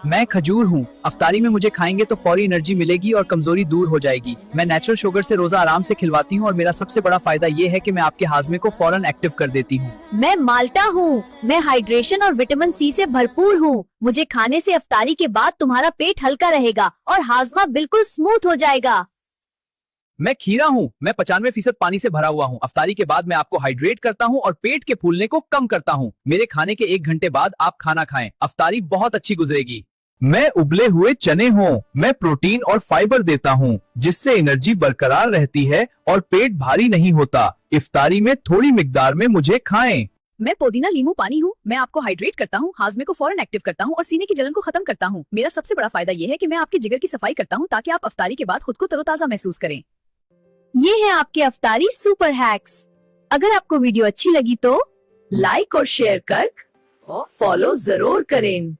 मैं खजूर हूँ। अफ्तारी में मुझे खाएंगे तो फौरी एनर्जी मिलेगी और कमजोरी दूर हो जाएगी। मैं नेचुरल शुगर से रोजा आराम से खिलवाती हूँ और मेरा सबसे बड़ा फायदा ये है कि मैं आपके हाजमे को फौरन एक्टिव कर देती हूँ। मैं माल्टा हूँ। मैं हाइड्रेशन और विटामिन सी से भरपूर हूँ। मुझे खाने से अफ्तारी के बाद तुम्हारा पेट हल्का रहेगा और हाजमा बिल्कुल स्मूथ हो जाएगा। मैं खीरा हूँ। मैं 95% पानी से भरा हुआ हूँ। अफ्तारी के बाद मैं आपको हाइड्रेट करता हूँ और पेट के फूलने को कम करता हूँ। मेरे खाने के 1 घंटे बाद आप खाना खाएं, अफ्तारी बहुत अच्छी गुजरेगी। मैं उबले हुए चने हूँ। मैं प्रोटीन और फाइबर देता हूँ जिससे एनर्जी बरकरार रहती है और पेट भारी नहीं होता। इफ्तारी में थोड़ी मिकदार में मुझे खाएं। मैं पुदीना लीमू पानी हूँ। मैं आपको हाइड्रेट करता हूँ, हाजमे को फौरन एक्टिव करता हूँ और सीने की जलन को खत्म करता हूँ। मेरा सबसे बड़ा फायदा ये है कि मैं आपके जिगर की सफाई करता हूँ ताकि आप अफ्तारी के बाद खुद को तरोताजा महसूस करें। ये है आपके अफ्तारी सुपर हैक्स। अगर आपको वीडियो अच्छी लगी तो लाइक और शेयर कर और फॉलो जरूर करें।